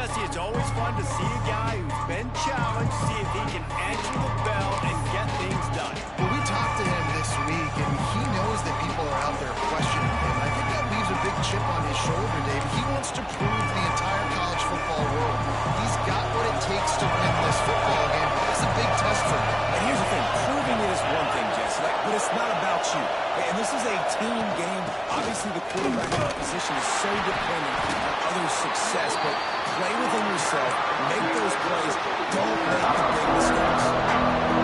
Jesse, it's always fun to see a guy who's been challenged, see if he can answer the bell and get things done. Well, we talked to him this week, and he knows that people are out there questioning him. I think that leaves a big chip on his shoulder, Dave. He wants to prove to the entire college football world he's got what it takes to win this football game. It's a big test for him. And here's the thing. Proving it is one thing, Jesse, but it's not about you. And this is a team game. Obviously, the quarterback position is so dependent on others' success, but play within yourself, make those plays, don't make the big mistakes.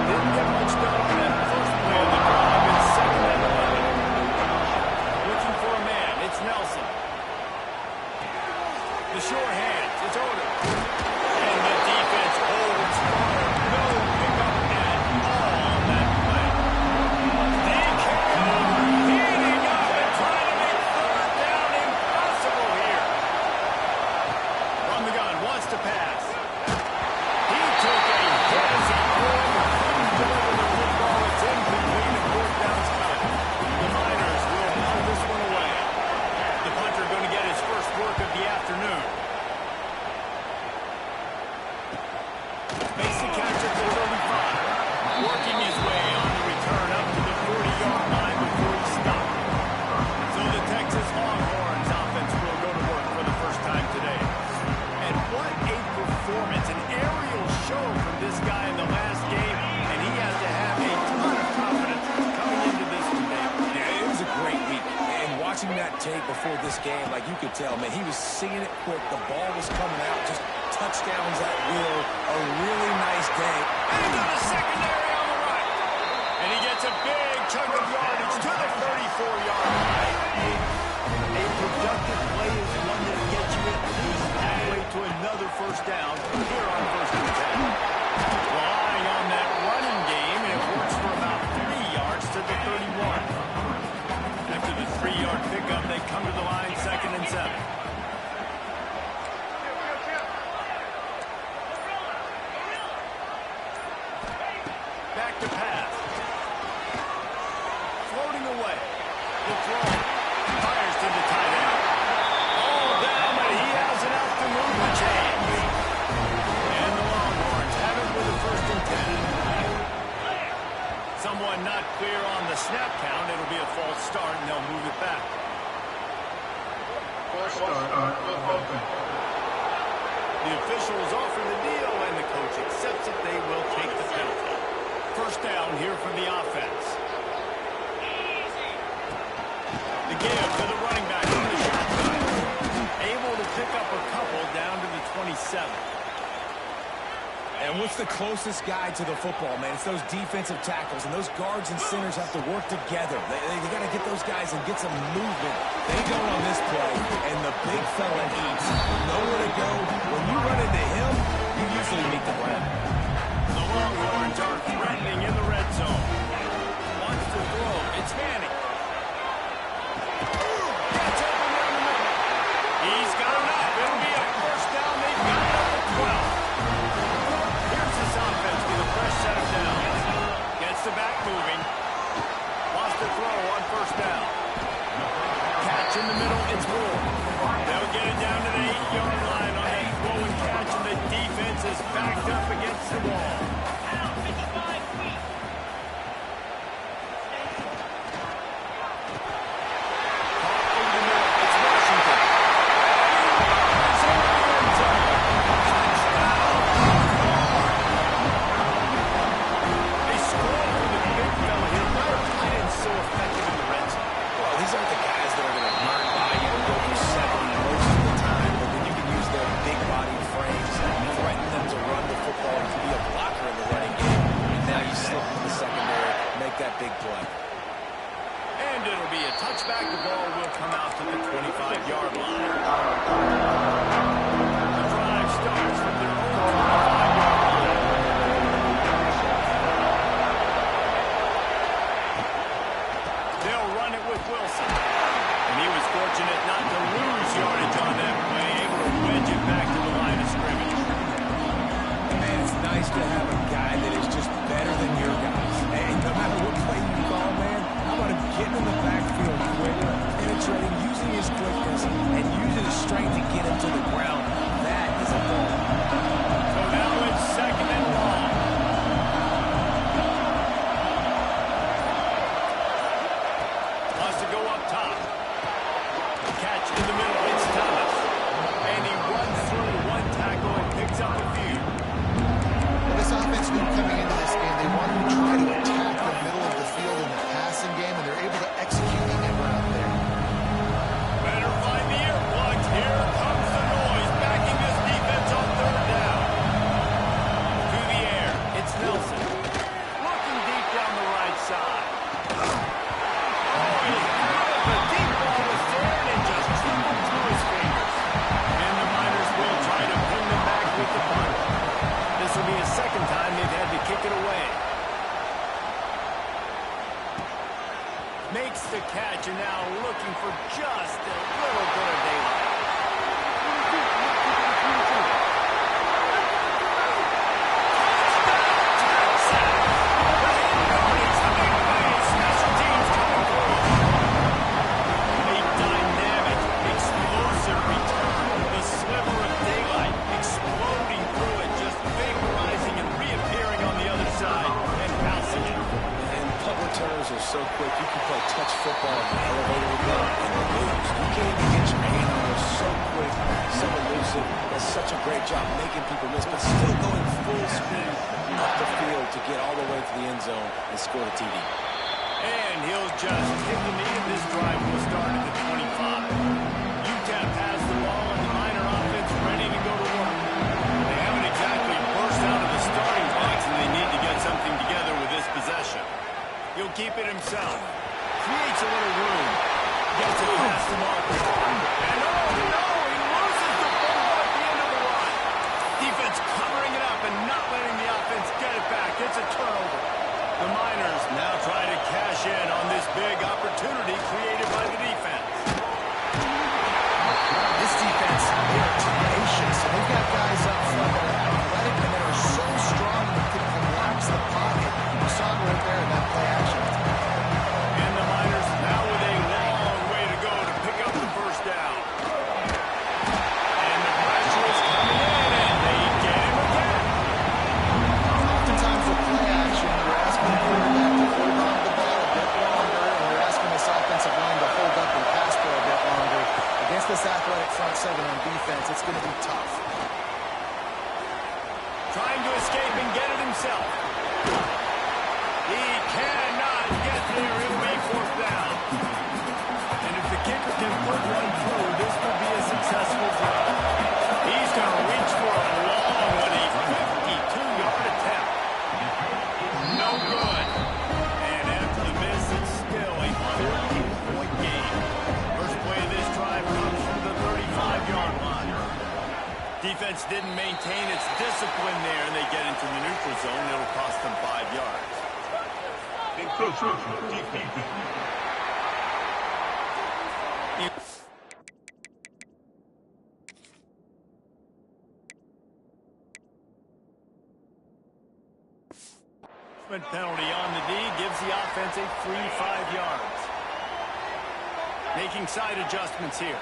Didn't get much done on that first play of the drive. It's second and 11. Looking for a man. It's Nelson. The short hands. It's Odom. And the defense holds firm. No pickup at all on that play. DK heating up and trying to make third down impossible here. From the gun, wants to pass. He took a hit as he pulled. Couldn't deliver the football. It's incomplete and fourth down's coming. The Miners will punt this one away. The punter going to get his first work of the afternoon. Makes the catch at the 35. Working his way on the return up to the 40-yard line before he stopped. So the Texas Longhorns offense will go to work for the first time today. And what a performance, an aerial show from this guy in the last game, and he has to have a ton of confidence coming into this today. Yeah, it was a great week. And watching that tape before this game, like you could tell, man, he was seeing it quick. The ball was coming out, just touchdowns at will. A really nice day. And he's on a secondary on the right. And he gets a big chunk of yardage to the 34-yard line. A productive play is one that gets you at least halfway to another first down here on first and 10. Relying on that running game, and it works for about 3 yards to the 31. After the 3-yard pickup, they come to the line second and 7. Back to pass. Floating away. The throw. Fires to the tight end. All down, but he has enough to move the chains. And the Longhorns have it with a first and 10. Someone not clear on the snap count. It'll be a false start, and they'll move it back. False start. The officials offer the deal, and the coach accepts it. They will take the penalty. First down here for the offense. The give to the running back from the shotgun. Able to pick up a couple down to the 27. And what's the closest guy to the football, man? It's those defensive tackles, and those guards and centers have to work together. They got to get those guys and get some movement. They don't on this play, and the big fella eats. Nowhere to go. When you run into him, you usually meet the ground. The Longhorns are threatening in the red zone. Wants to throw. It's Manning. Gets open down the middle. He's got enough. It'll be a first down. They've got it up to 12. Here's this offense with a fresh set of downs. Gets the back moving. Wants to throw on first down. Catch in the middle. It's Moore. They'll get it down to the 8-yard line on that throw and catch, and the defense is backed up against the wall. Big play. And it'll be a touchback. The ball will come out to the 25-yard line. The drive starts from their own 25-yard line. They'll run it with Wilson. And he was fortunate not to lose yardage on that play, able to wedge it back to the line of scrimmage. Man, it's nice to have a guy that is just better than your guys. And no matter what play you call, man, how about him getting in the backfield quick, penetrating, using his quickness, and using his strength to get him to the ground? That is a great job making people miss, but still going full speed up the field to get all the way to the end zone and score the TD. And he'll just kick the knee, and this drive will start at the 25. UTEP has the ball, and the Miner offense ready to go to work. They haven't exactly burst out of the starting box, and they need to get something together with this possession. He'll keep it himself. Creates a little room. Gets it past the marker. And oh no, he loses the football at the end of the run. Defense covering it up and not letting the offense get it back. It's a turnover. The Miners now try to cash in on this big opportunity created by the defense. This defense, they're tenacious. They've got guys up front that are athletic and that are so strong that can collapse the pocket. You saw it right there in that play action. And the Miners now with a long way to go to pick up the first down. And the pressure is coming in, and they get him again. Oftentimes with play action, you're asking the quarterback to hold on to the ball a bit longer, and you're asking this offensive line to hold up and pass for a bit longer. Against this athletic front seven on defense, it's going to be tough. Trying to escape and get it himself. He cannot get there. He'll be fourth down. And if the kicker can put one through, this will be a successful drive. He's going to reach for a long one, a 52-yard attempt. No good. And after the miss, it's still a 14-point game. First play of this drive comes from the 35-yard line. Defense didn't maintain its discipline there, and they get into the neutral zone. It'll cost them 5 yards. Penalty on the D gives the offense a free 5 yards. Making side adjustments here.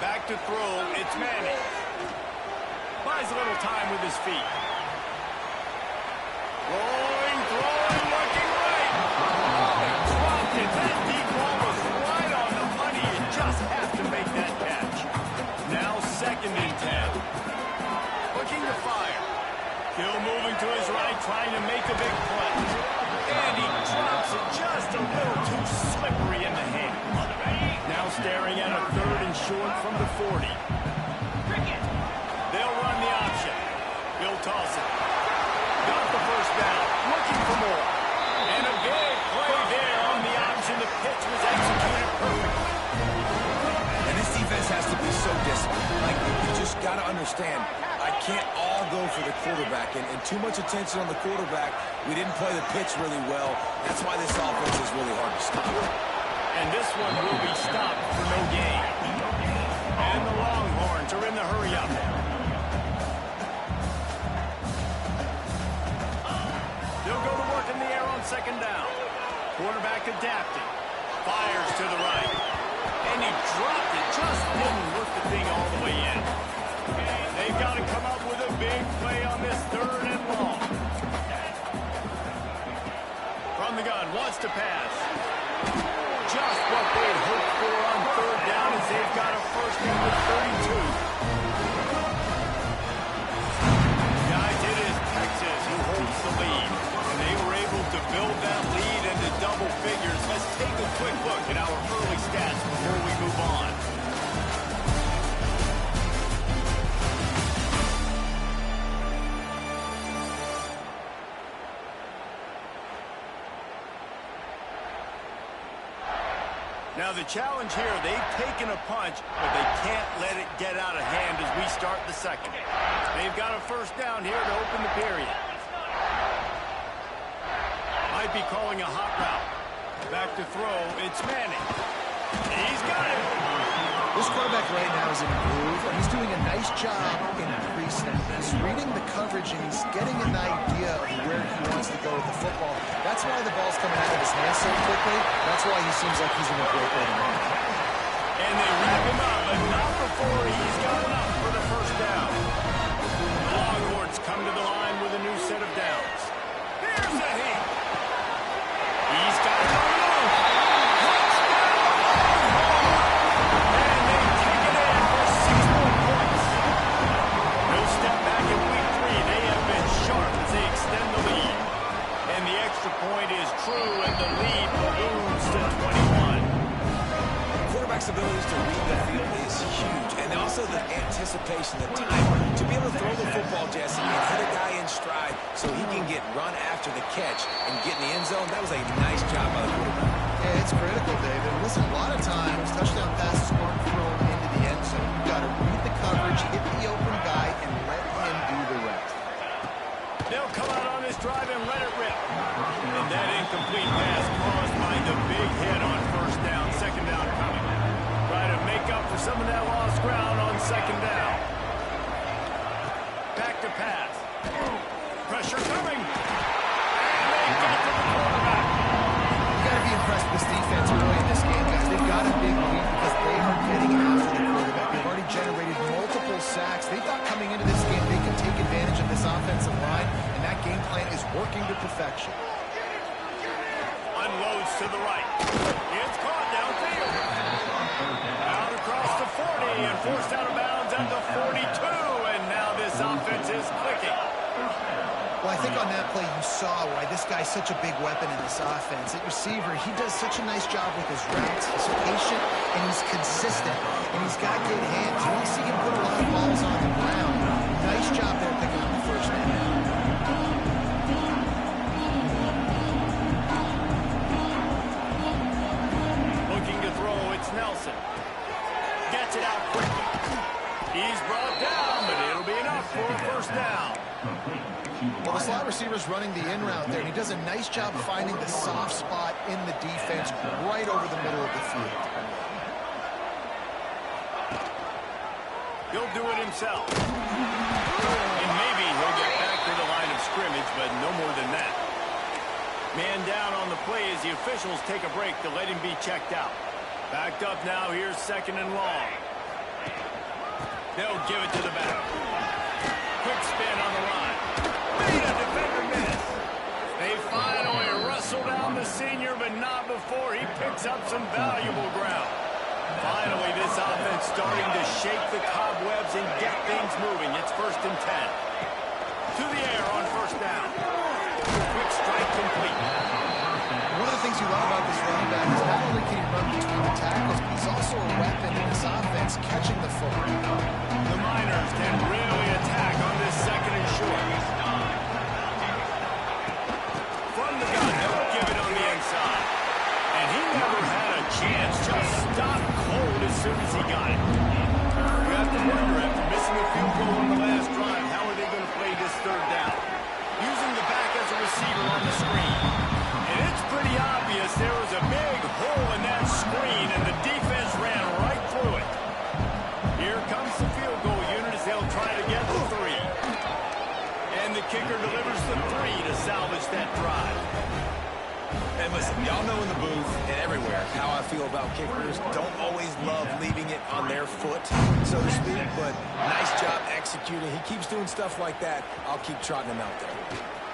Back to throw, it's Manning. Buys a little time with his feet. Throwing, looking right. Dropped it. That deep ball was right on the money. You just have to make that catch. Now 2nd and 10. Looking to fire. Hill moving to his right, trying to make a big play. And he drops it just a little too slippery in the hand. Now staring at a 3rd and short from the 40. They'll run the option. He'll toss it. Got the first down. Looking for more. And a big play there on the option. The pitch was executed perfectly. And this defense has to be so disciplined. Like, you just got to understand, I can't all go for the quarterback. And too much attention on the quarterback. We didn't play the pitch really well. That's why this offense is really hard to stop. And this one will be stopped for no gain. And the Longhorns are in the hurry-up. They'll go to work in the air on 2nd down. Quarterback adapting. Fires to the right. And he dropped it. Just didn't work the thing all the way in. They've got to come up with a big play on this 3rd and long. From the gun, wants to pass. Just what they'd hoped for on 3rd down as they've got a first down at 32. Guys, it is Texas who holds the lead. And they were able to build that lead into double figures. Let's take a quick look at our early stats before we move on. Now the challenge here, they've taken a punch, but they can't let it get out of hand as we start the 2nd. They've got a first down here to open the period. Might be calling a hot route. Back to throw, it's Manning. He's got it. This quarterback right now is in a groove, and he's doing a nice job in pre-snap. He's reading the coverage, and he's getting an idea of where he wants to go with the football. That's why the ball's coming out of his hands so quickly. That's why he seems like he's in a great way to make it. And they wrap him up, but not before he's got enough for the first down. The Longhorns come to the line with a new set of downs. Here's the heat. He's got it on the move. Touchdown! And they take it in for 6 more points. to read the field is huge. And also the anticipation, the time to be able to throw the football, Jesse, and hit a guy in stride so he can get run after the catch and get in the end zone. That was a nice job by the quarterback. Yeah, it's critical, David. Listen, a lot of times, touchdown passes aren't thrown into the end zone. You've got to read the coverage, hit the open guy, and let him do the rest. They'll come out on this drive and let it rip. And that incomplete pass caused by the big hit on first down. Second down coming. Try to make up for some of that lost ground on second down. Back to pass. Pressure coming. And they get to the quarterback. You got to be impressed with this defense early in this game, guys. They've got a big lead because they are getting after the quarterback. They've already generated multiple sacks. They thought coming into this game they could take advantage of this offensive line, and that game plan is working to perfection. Unloads to the right. It's caught downfield. Out across the 40 and forced out of bounds at the 42. And now this offense is clicking. Well, I think on that play you saw why this guy's such a big weapon in this offense. At receiver, he does such a nice job with his routes. He's patient, and he's consistent, and he's got good hands. You want to see him put a lot of balls on the ground. Nice job there picking up the first down. Looking to throw, it's Nelson. Gets it out quickly. He's brought down, but it'll be enough for a first down. Well, the slot receiver's running the in route there, and he does a nice job of finding the soft spot in the defense right over the middle of the field. He'll do it himself. And maybe he'll get back to the line of scrimmage, but no more than that. Man down on the play as the officials take a break to let him be checked out. Backed up now, here's second and long. They'll give it to the back. Quick spin on the line. Made a defender miss. They finally wrestle down the senior, but not before he picks up some valuable ground. Finally, this offense starting to shake the cobwebs and get things moving. It's 1st and 10. To the air on first down. Quick strike complete. One of the things you love about this running back is not only can he run between the tackles, but he's also a weapon in this offense, catching the football. The Miners can really attack on this second and short. From the gun, he'll give it on the inside. And he never had a chance, just stopped cold as soon as he got it. You have to wonder, after missing a field goal on the last drive, how are they going to play this third down? Using the back as a receiver on the screen. And it's pretty obvious there was a big hole in that screen, and the defense ran right through it. Here comes the field goal unit as they'll try to get the 3. And the kicker delivers the 3 to salvage that drive. And listen, y'all know in the booth and everywhere how I feel about kickers. Don't always love leaving it on their foot, so to speak, but nice job executing. He keeps doing stuff like that. I'll keep trotting him out there.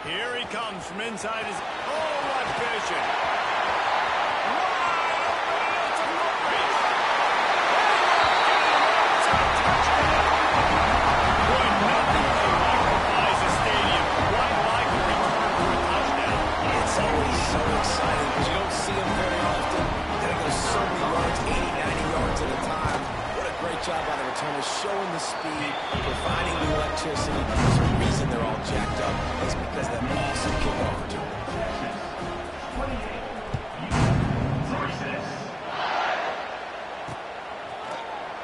Here he comes from inside his... Oh, what vision! Wide open, it's a foot race. It's a touchdown! Boy, nothing electrifies a stadium quite like a return for a touchdown. It's always so exciting because you don't see them very often. You gotta go so many yards, 80, 90 yards at a time. What a great job by the returners, showing the speed, providing the electricity. There's a reason they're all jacked up. It's because of that awesome kickoff return.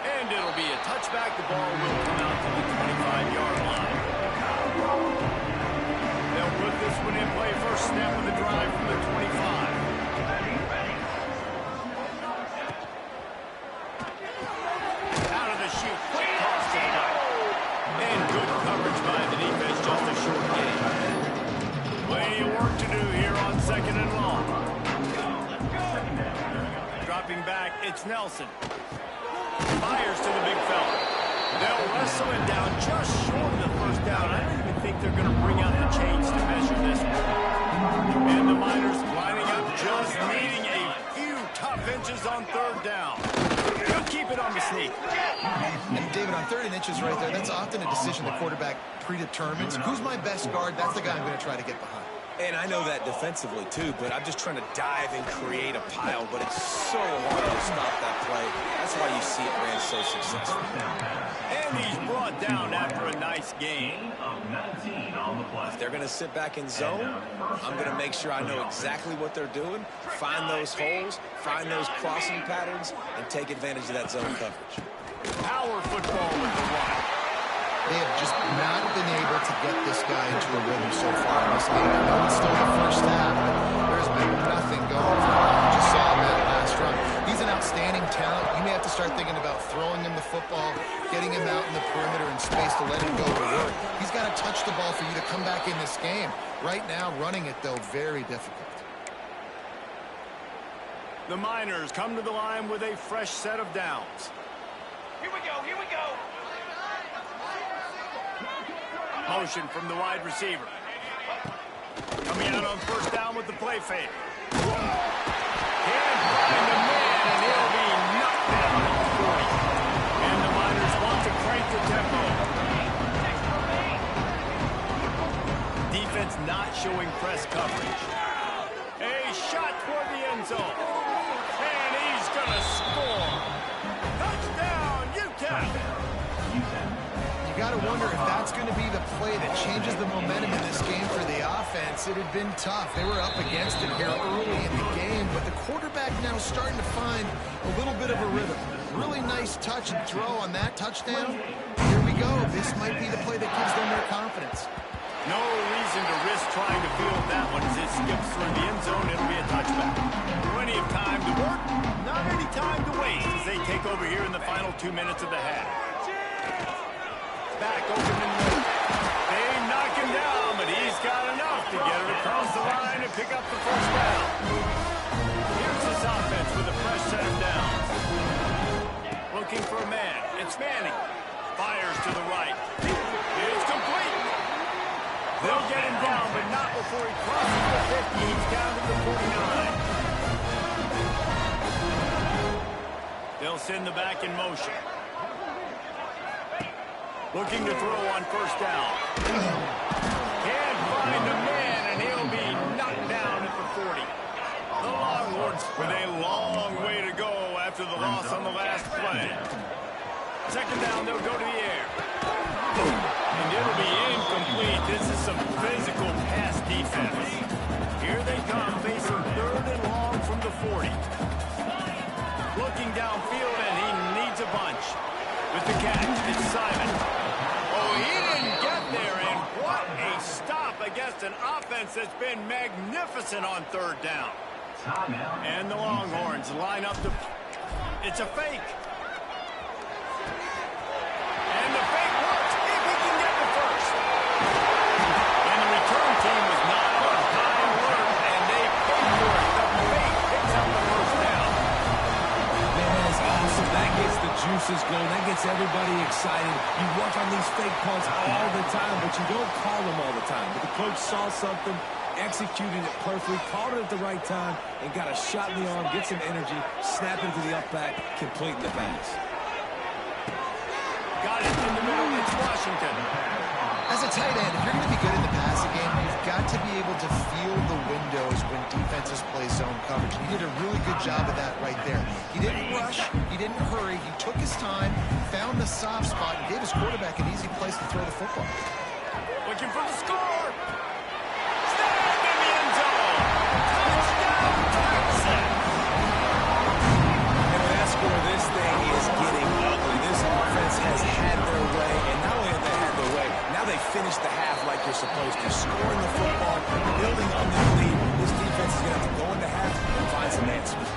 And it'll be a touchback. The ball will come out to the 25-yard line. They'll put this one in play. First snap of the drive from the 25. Out of the chute. Quick toss to the right. And good coverage by the defense. Just a short game. Plenty of work to do here on second and long. Dropping back, it's Nelson. Fires to the big fella. They'll wrestle him down just short of the first down. I don't even think they're going to bring out the chains to measure this one. And the Miners lining up, just needing a few tough inches on third down. He'll keep it on the sneak. And David, on 3rd and inches right there, that's often a decision the quarterback predetermines. Who's my best guard? That's the guy I'm going to try to get behind. And I know that defensively, too, but I'm just trying to dive and create a pile, but it's so hard to stop that play. That's why you see it ran so successful. And he's brought down after a nice game. If they're going to sit back in zone, I'm going to make sure I know exactly what they're doing, find those holes, find those crossing patterns, and take advantage of that zone coverage. Power football with the run. They have just not been able to get this guy into a rhythm so far in this game. I know it's still the first half, but there's been nothing going for him. You just saw him that last run. He's an outstanding talent. You may have to start thinking about throwing him the football, getting him out in the perimeter in space to let him go to work. He's got to touch the ball for you to come back in this game. Right now, running it, though, very difficult. The Miners come to the line with a fresh set of downs. Here we go, here we go. Motion from the wide receiver. Coming out on first down with the play fake. Can't find the man, and he'll be knocked down at the 40. And the Miners want to crank the tempo. Defense not showing press coverage. A shot toward the end zone. And he's going to score. Touchdown, UTEP. You got to wonder if that's going to be the play that changes the momentum in this game for the offense. It had been tough. They were up against it here early in the game, but the quarterback now starting to find a little bit of a rhythm. Really nice touch and throw on that touchdown. Here we go. This might be the play that gives them their confidence. No reason to risk trying to field that one as it skips through the end zone. It'll be a touchback. Plenty of time to work, not any time to waste as they take over here in the final 2 minutes of the half. Back open and middle. They knock him down, but he's got enough to get it across the line and pick up the first down. Here's this offense with a fresh set of downs. Looking for a man. It's Manning. Fires to the right. It's complete. They'll get him down, but not before he crosses the 50. He's down to the 49. They'll send the back in motion. Looking to throw on first down. Can't find a man, and he'll be knocked down at the 40. The Longhorns with a long way to go after the loss on the last play. Second down, they'll go to the air. And it'll be incomplete. This is some physical pass defense. Here they come, facing third and long from the 40. Looking downfield, and he needs a bunch. With the catch, it's Simon. Oh, he didn't get there, and what a stop against an offense that's been magnificent on third down. And the Longhorns line up to... It's a fake. And the fake works if he can get the first. And the return team was not on high alert, and they paid for it. The fake picks up the first down. Man, it's awesome. That gets the juices going. That gets everybody excited. You work on these fake punts all the time, but you don't call them all the time. But the coach saw something, executed it perfectly, called it at the right time, and got a shot in the arm, get some energy, snap into the up back, completing the pass. Got it in the middle. It's Washington. As a tight end, if you're going to be good in the passing game, you've got to be able to feel the windows when defenses play zone coverage. He did a really good job of that right there. He didn't rush. He didn't hurry. He took his time, found the soft spot, and gave his quarterback an easy place to throw the football. Looking for the score. Snapped in the end zone. Touchdown, Texas. And the last score of this thing is getting ugly. This offense has had their way, and not only have they had their way, now they finish the half like you're supposed to, scoring the football, building on their lead. This defense is going to have to go into half and find some answers.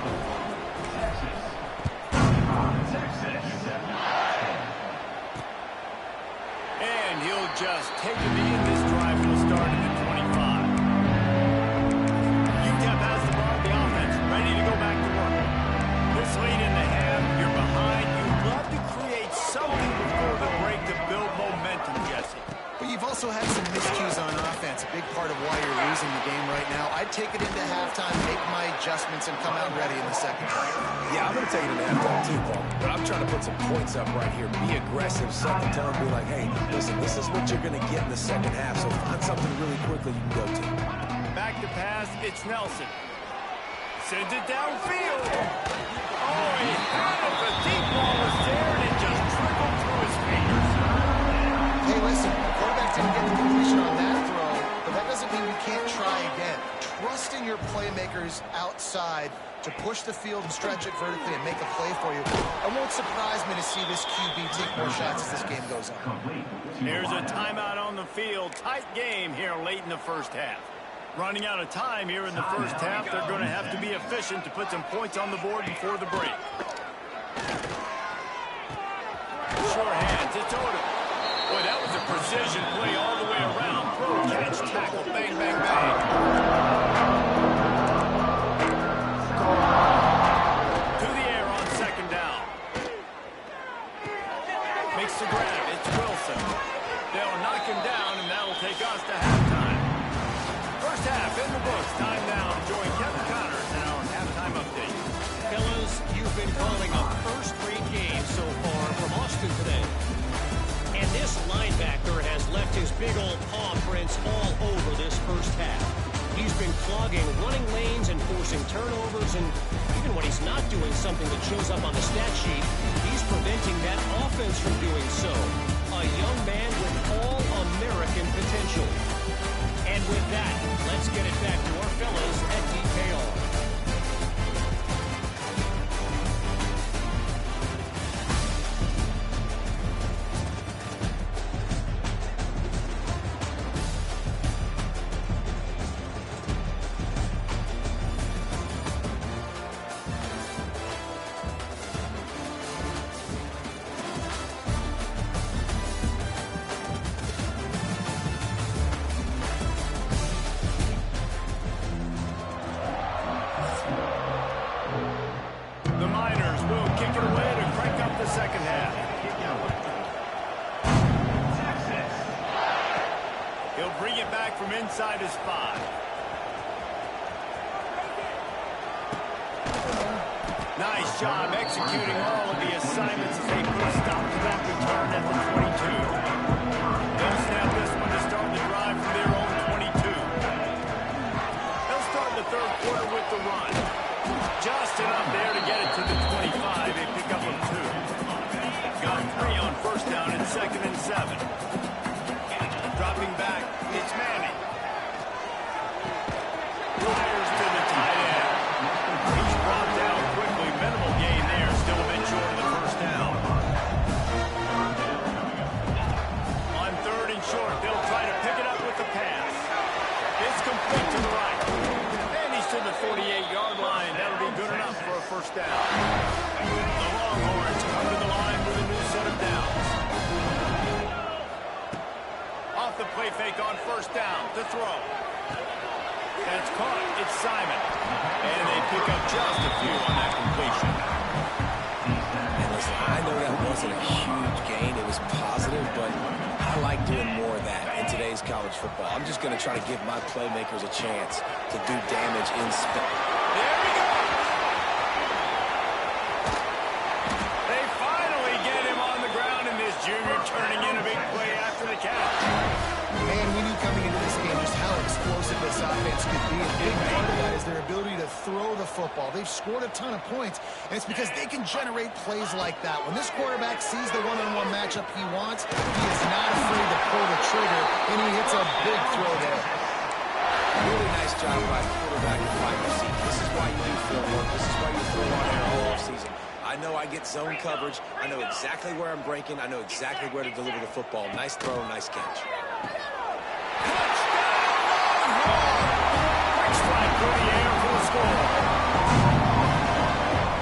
And he'll just take a knee, and this drive will start at the 25. UTEP has the ball, the offense ready to go back to work. This late in the half, you're behind. You'd love to create something before the break to build momentum, Jesse. But you've also had some miscues on offense, a big part of why you're losing the game right now. I'd take it into halftime, make my adjustments, and come out ready in the second half. Yeah, I'm going to take it into halftime too, Paul. But I'm trying to put some points up right here. Be aggressive, set the tone, be like, hey, listen, this is what you're going to get in the second half, so find something really quickly you can go to. to pass. It's Nelson. Sends it downfield. Oh, he had it. The deep ball was there, and it just trickled through his fingers. Hey, listen, quarterback didn't get the completion on that throw, but that doesn't mean you can't try again. Trusting your playmakers outside to push the field and stretch it vertically and make a play for you. It won't surprise me to see this QB take more shots as this game goes on. Here's a timeout on the field. Tight game here late in the first half. Running out of time here in the first half. They're going to have to be efficient to put some points on the board before the break. Sure hands. It's Odom. Boy, that was a precision play all the way around. Throw, catch, tackle, bang, bang, bang. To the air on second down. Makes the grab. It's Wilson. They'll knock him down, and that'll take us to halftime. First half in the books. Time now to join Kevin Connors in our halftime update. Fellas, you've been calling a first-rate game so far from Austin today. And this linebacker has left his big old paw prints all over this first half. He's been clogging running lanes and forcing turnovers, and even when he's not doing something that shows up on the stat sheet, he's preventing that offense from doing so. A young man with all-American potential. And with that, let's get it back to our fellas at DKR. The Miners will kick it away to crank up the second half. He'll bring it back from inside his 5. Nice job executing all of the assignments as they put a stop to that return at the 22. They'll snap this one to start the drive from their own 22. They'll start the third quarter with the run. Just enough there to get it to the 25. They pick up a 2. Got 3 on first down and 2nd and 7. Dropping back, it's Manning. Fires to the tight end. He's brought down quickly. Minimal gain there. Still a bit short of the first down. On 3rd and short, they'll try to pick it up with the pass. It's complete to the right. And he's to the 48-yard line. That'll be good enough for a first down. The Longhorns come to the line with a new set of downs. Off the play fake on first down to throw. That's caught. It's Simon. And they pick up just a few on that completion. And listen, I know that wasn't a huge gain. It was positive, but I like doing more of that in today's college football. I'm just going to try to give my playmakers a chance to do damage in space. There we go. They finally get him on the ground, and this junior turning in a big play after the catch. Man, we knew coming into this game just how explosive this offense could be. A big part of that is their ability to throw the football. They've scored a ton of points, and it's because they can generate plays like that. When this quarterback sees the one-on-one matchup he wants, he is not afraid to pull the trigger, and he hits a big throw there. Really nice job by the quarterback to find your seat. This is why you do field work. This is why you throw on air all offseason. I know I get zone coverage. I know exactly where I'm breaking. I know exactly where to deliver the football. Nice throw, nice catch. Quick strike through the air for the score.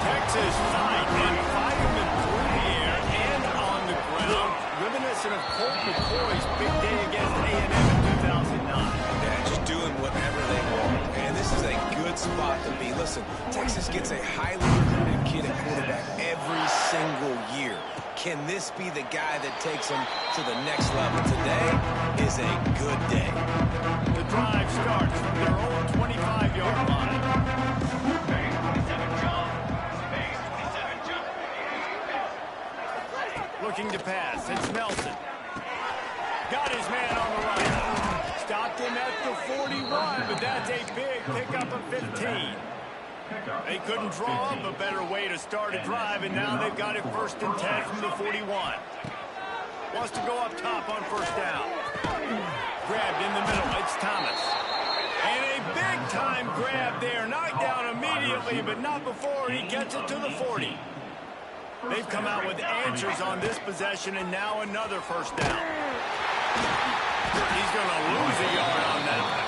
Texas fight and fighting them through the air and on the ground. Reminiscent of Colt McCoy's big day against A&M in 2009. Yeah, just doing whatever they want. And this is a good spot to be. Listen, Texas gets a highly recruited kid at quarterback every single year. Can this be the guy that takes them to the next level? Today is a good day. The drive starts from their own 25-yard line. Looking to pass. It's Nelson. Got his man on the right. Stopped him at the 41, but that's a big pickup of 15. They couldn't draw up a better way to start a drive, and now they've got it 1st and 10 from the 41. Wants to go up top on 1st down. Grabbed in the middle. It's Thomas. And a big-time grab there. Knocked down immediately, but not before he gets it to the 40. They've come out with answers on this possession, and now another 1st down. He's going to lose a yard on that one.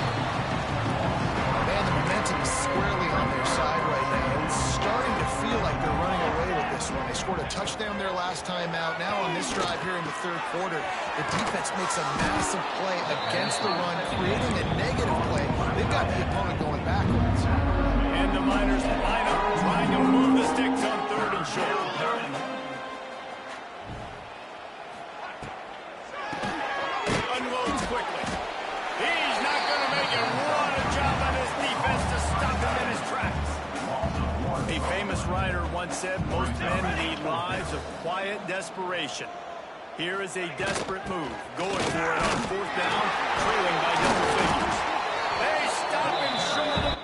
Man, the momentum is squarely on their side right now. It's starting to feel like they're running away with this one. They scored a touchdown their last time out. Now on this drive here in the 3rd quarter, the defense makes a massive play against the run, creating a negative play. They've got the opponent going backwards. And the Miners line up, trying to move the sticks on 3rd and short. Unloads quickly. He's not going to make it. What a job on his defense to stop him in his tracks. A famous writer once said, most men lead lives of quiet desperation. Here is a desperate move. Going for it on 4th down, trailing by double figures. They stop him short of...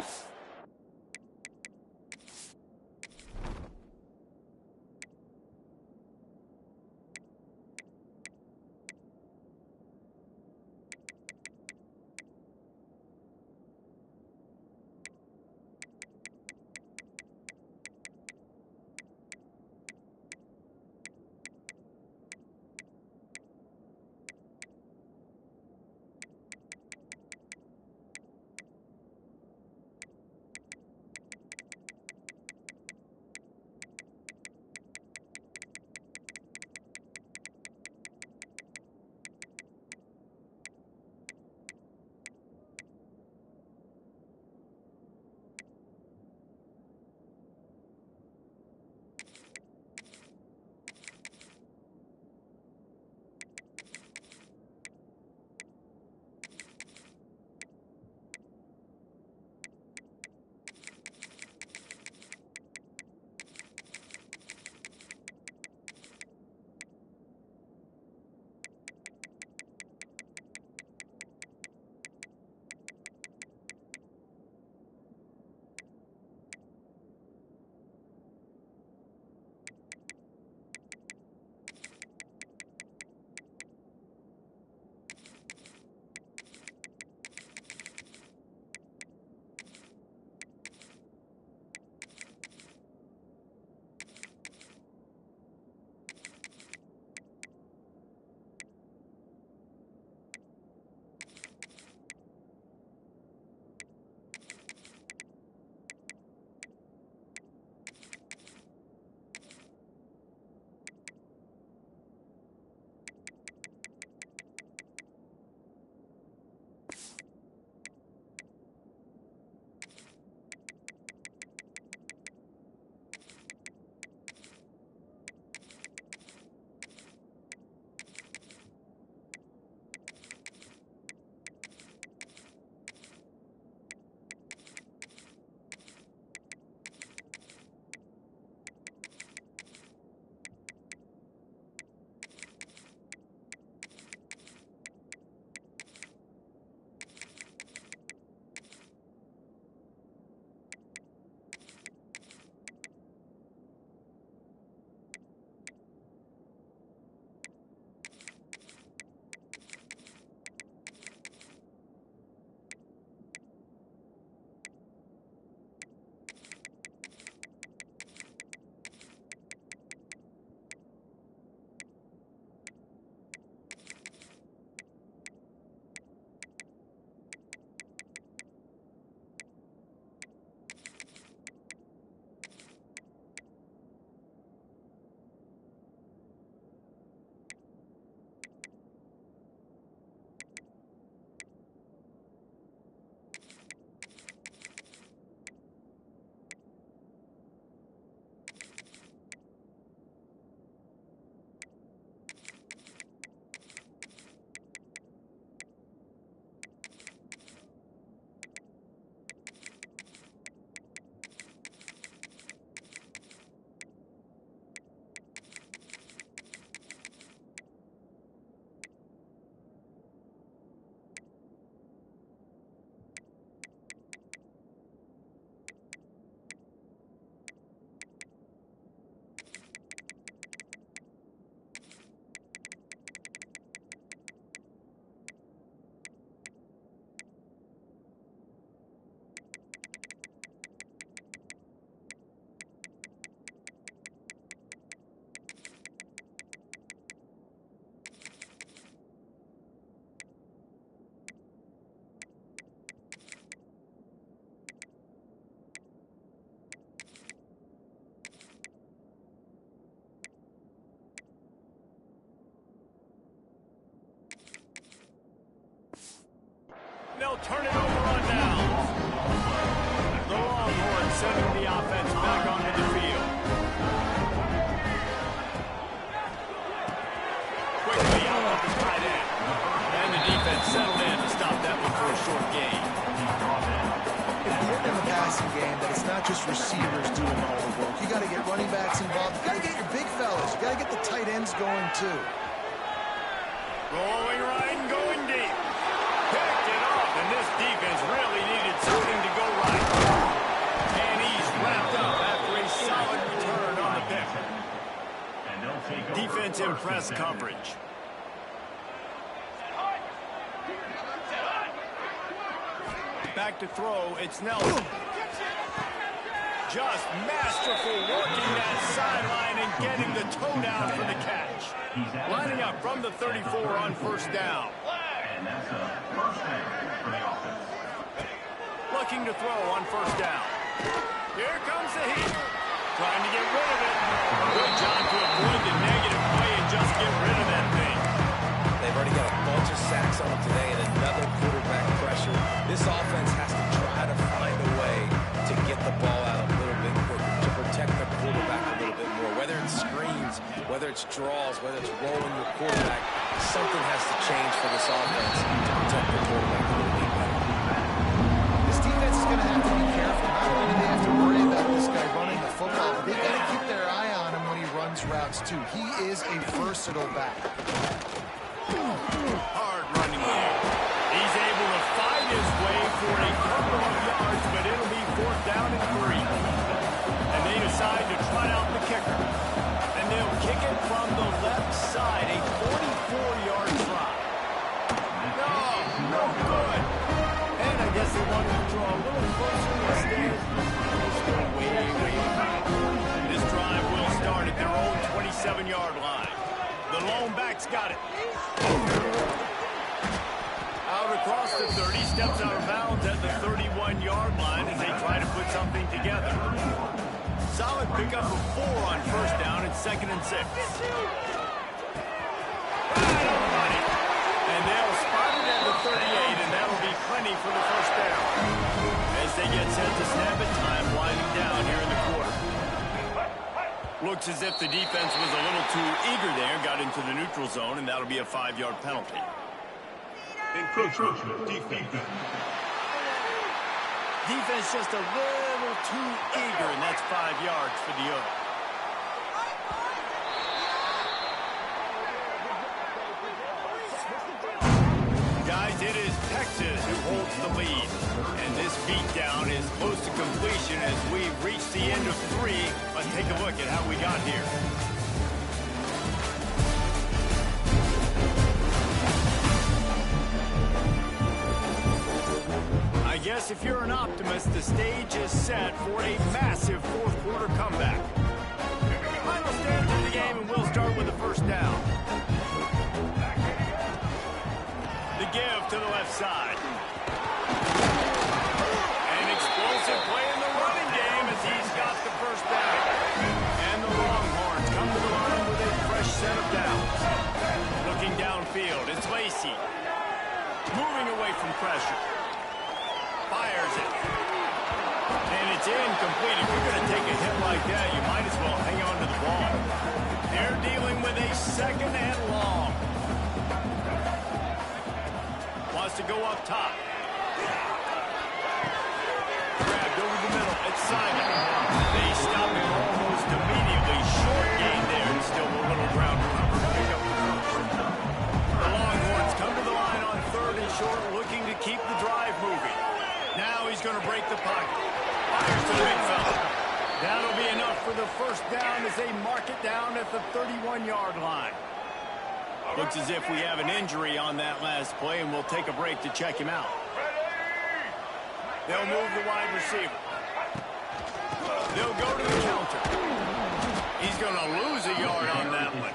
they'll turn it over on downs. The Longhorns sending the offense back onto the field. Quickly out of the tight end. And the defense settled in to stop that one for a short gain. If you're in the passing game, that it's not just receivers doing all the work. You got to get running backs involved. You got to get your big fellas. You got to get the tight ends going too. Rolling right and going deep. Picked it off, and this defense really needed something to go right. And he's wrapped up after a solid return on the pick. Defense in press coverage. Back to throw, it's Nelson. Just masterful working that sideline and getting the toe down for the catch. Lining up from the 34 on first down. Looking to throw on first down. Here comes the heat. Trying to get rid of it. Good job to avoid the negative play and just get rid of that thing. They've already got a bunch of sacks on them today and another quarterback pressure. This offense has to try to find a way to get the ball out a little bit quicker, to protect the quarterback a little bit more. Whether it's screens, whether it's draws, whether it's rolling your quarterback, something has to change for this offense to protect the quarterback a little bit better. This defense is going to have to be careful. Not only do they have to worry about this guy running the football, but they've got to keep their eye on him when he runs routes too. He is a versatile back. Hard running there. He's able to find his way for a couple of yards, but it'll be 4th down and 3. And they decide to try out the kicker. And they'll kick it from the left side, a 44-yard try. No good. And I guess they wanted to draw a little closer instead. Just going way back. This drive will start at their own 27-yard line. The lone back's got it. Out across the 30, steps out of bounds at the 31-yard line as they try to put something together. Solid pickup of 4 on first down and 2nd and 6. Right on the money. And they'll spot it at the 38, and that'll be plenty for the first down. As they get set to snap it, time winding down here in the quarter. Looks as if the defense was a little too eager there, got into the neutral zone, and that'll be a 5-yard penalty. Encroachment defense. Defense just a little too eager, and that's 5 yards for the Oaks. Guys, it is Texas who holds the lead. And this beatdown is close to completion as we've reached the end of 3. Let's take a look at how we got here. I guess if you're an optimist, the stage is set for a massive 4th quarter comeback. Final stands of the game, and we'll start with the first down. The give to the left side. An explosive play in the running game as he's got the first down. And the Longhorns come to the line with a fresh set of downs. Looking downfield, it's Lacey. Moving away from pressure. Fires it. And it's incomplete. If you're going to take a hit like that, you might as well hang on to the ball. They're dealing with a 2nd and long. Wants to go up top. Grabbed over the middle. It's Simon. They stop him almost immediately. Short gain there. And still a little ground cover to pick up the first. The Longhorns come to the line on 3rd and short, looking to keep the drive moving. Now he's going to break the pocket. Fires to the big fella. That'll be enough for the first down as they mark it down at the 31-yard line. Looks as if we have an injury on that last play, and we'll take a break to check him out. They'll move the wide receiver. They'll go to the counter. He's going to lose a yard on that one.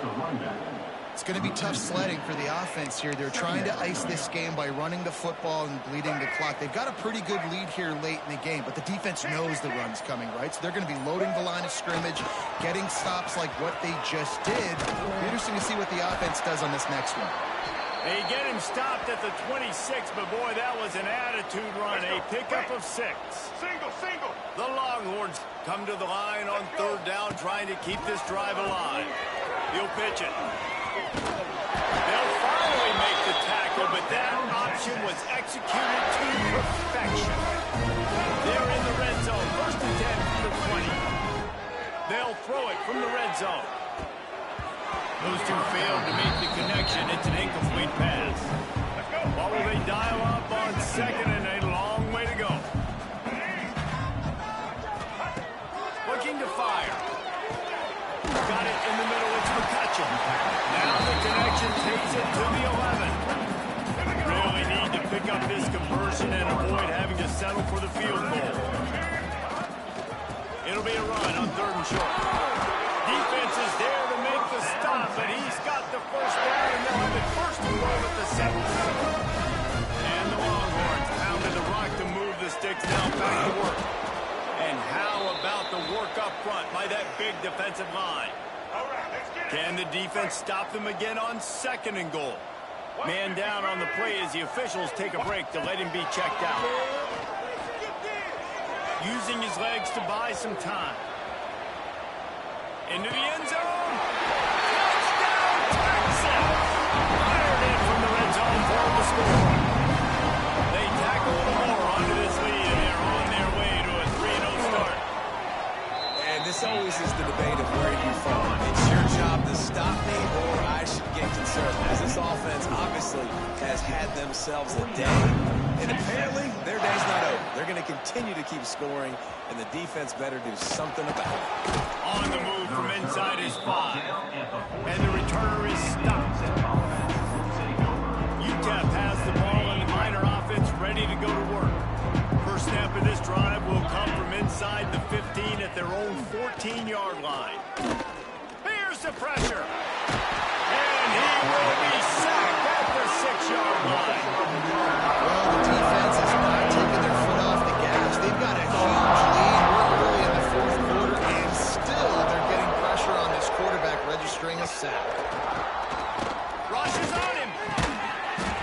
It's going to be tough sledding for the offense here. They're trying to ice this game by running the football and bleeding the clock. They've got a pretty good lead here late in the game, but the defense knows the run's coming, right? So they're going to be loading the line of scrimmage, getting stops like what they just did. It'll be interesting to see what the offense does on this next one. They get him stopped at the 26, but boy, that was an attitude run. A pickup of 6. Single, single. The Longhorns come to the line on 3rd down, trying to keep this drive alive. He'll pitch it. They'll finally make the tackle, but that option was executed to perfection. They're in the red zone. 1st and 10 from the 20. They'll throw it from the red zone. Those two failed to make the connection. It's an incomplete pass. What will they dial up on 2nd and a long way to go? Looking to fire. Got it in the middle. It's McCutcheon. Now the connection takes it to the 11. Really need to pick up this conversion and avoid having to settle for the field goal. It'll be a run on 3rd and short. Defense is there to make the stop, but he's got the 1st down, and they'll have it 1st and goal at the 7. And the Longhorns pounded the rock to move the sticks. Now back to work. And how about the work up front by that big defensive line? Can the defense stop them again on 2nd and goal? Man down on the play as the officials take a break to let him be checked out. Using his legs to buy some time. Into the end zone. Touchdown, Texas! Fired in from the red zone for the score. They tackle more onto this lead, and they're on their way to a 3-0 start. And this always is the debate of where you fall. It's your job to stop me, or I should get concerned. As this offense obviously has had themselves a day, and apparently their day's not over. They're going to continue to keep scoring, and the defense better do something about it. On the move from inside his 5. And the returner is stopped. UTEP has the ball, and the Miner offense ready to go to work. First snap of this drive will come from inside the 15 at their own 14-yard line. Here's the pressure. And he will be sacked at the 6-yard line. Well, the defense is not taking their foot off the gas. They've got a huge lead. We're early in the 4th quarter, and still they're getting pressure on this quarterback, registering a sack. Rush is on him.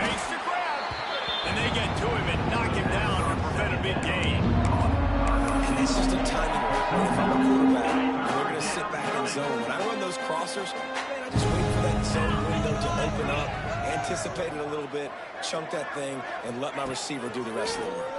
Makes the grab. And they get to him and knock him down to prevent a big gain. And it's just a timing. If I'm a quarterback, we're going to sit back in zone. When I run those crossers, man, I just wait for that zone window to open up, anticipate it a little bit, chunk that thing, and let my receiver do the rest of the work.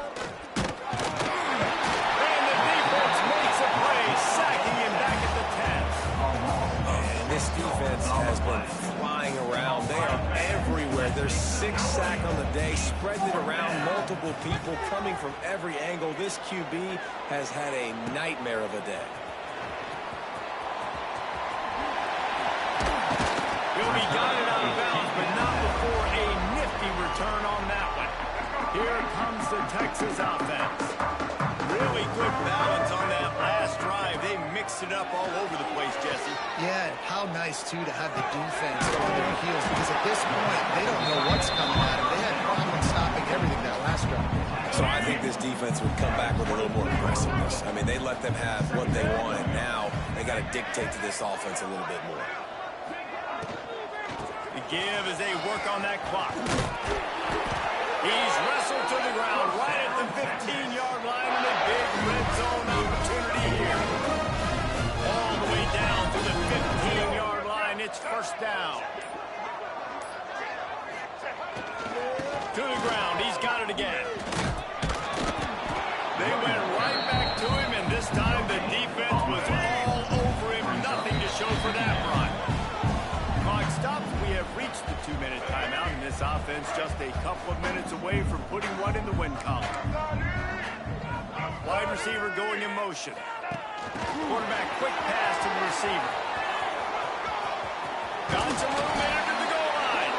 And the defense makes a play, sacking him back at the 10. And this defense has been flying around. They are everywhere. There's 6 sacks on the day, spreading it around, multiple people coming from every angle. This QB has had a nightmare of a day. He'll be guided out of bounds, but not before a nifty return on that one. Here comes the Texas offense. Really good balance on that last drive. They mixed it up all over the place, Jesse. Yeah, how nice, too, to have the defense on their heels, because at this point, they don't know what's coming at them. They had problems stopping everything that last drive. So I think this defense would come back with a little more aggressiveness. I mean, they let them have what they wanted. Now they got to dictate to this offense a little bit more. The give as they work on that clock. He's wrestled to the ground right at the 15-yard line, and a big red zone opportunity here. All the way down to the 15-yard line. It's 1st down. To the ground. He's got it again. They went right back to him, and this time the defense was all over him. Nothing to show for that run. Clock stops. We have reached the 2-minute timeout, and this offense just a couple of minutes away from putting one in the win column. Wide receiver going in motion. Quarterback quick pass to the receiver. Got some room after the goal line.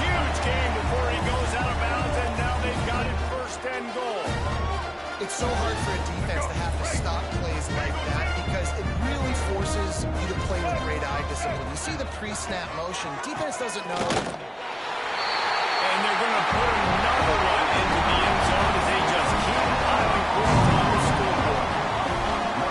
Huge game before he goes out of bounds, and now they've got it 1st and goal. It's so hard for a defense to have to stop plays like that because it really forces you to play with great eye discipline. You see the pre-snap motion. Defense doesn't know. And they're going to put another one into the end zone as they just keep piling points on the scoreboard.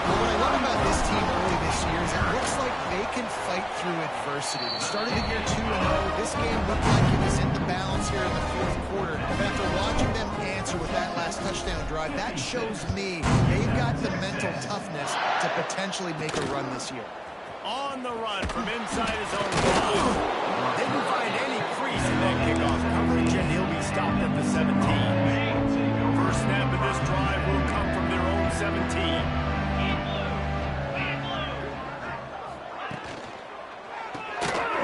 Well, what I love about this team early this years, it looks like they can fight through adversity. They started the year 2-0. This game looked like it was in the balance here in the fourth quarter. But after watching them answer with that last touchdown drive, that shows me they've got the mental toughness to potentially make a run this year. On the run from inside his own 5. Didn't find any crease in that kickoff coverage, and he'll be stopped at the 17. First snap of this drive will come from their own 17.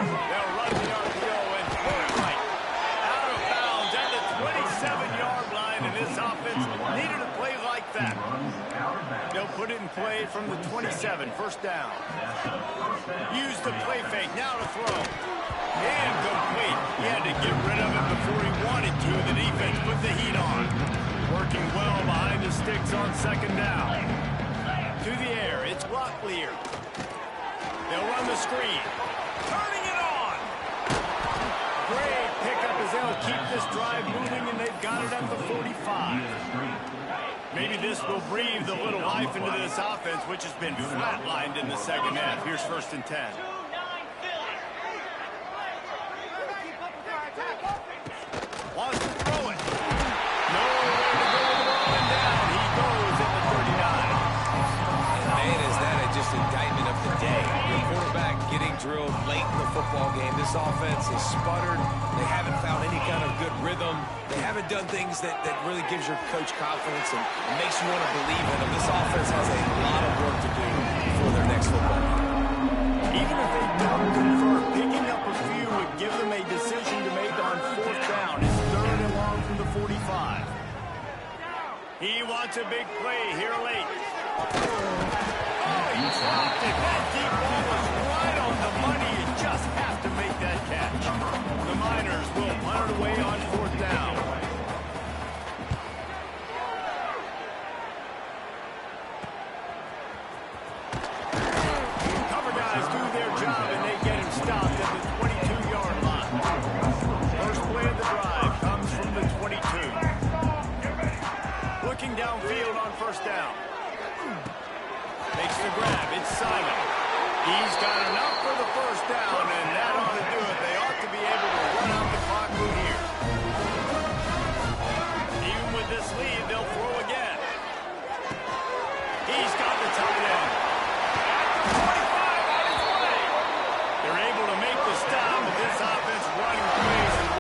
They'll run the RPO and pull it right out of bounds at the 27-yard line, and this offense needed a play like that. They'll put it in play from the 27, first down. Use the play fake, now to throw. And complete. He had to get rid of it before he wanted to. The defense put the heat on. Working well behind the sticks on second down. To the air, it's Locklear. They'll run the screen. Turning it on. Great pickup as they'll keep this drive moving, and they've got it at the 45. Maybe this will breathe a little life into this offense, which has been flatlined in the second half. Here's first and 10. Wants to throw it. Nowhere to go with the ball, and down he goes at the 39. And man, is that just indictment of the day. Your quarterback getting drilled late in the football game. This offense has sputtered. They haven't found any kind of good rhythm. They haven't done things that really gives your coach confidence and makes you want to believe in them. This offense has a lot of work to do for their next football game. Even if they don't convert, picking up a few would give them a decision to make on fourth down. It's third and long from the 45. He wants a big play here late. Oh, he dropped it. That deep ball was right on the money. You just have to make that catch. The Miners will punt it away on fourth down. Cover guys do their job, and they get him stopped at the 22-yard line. First play of the drive comes from the 22. Looking downfield on first down. Makes the grab. It's Simon. He's got enough for the first down.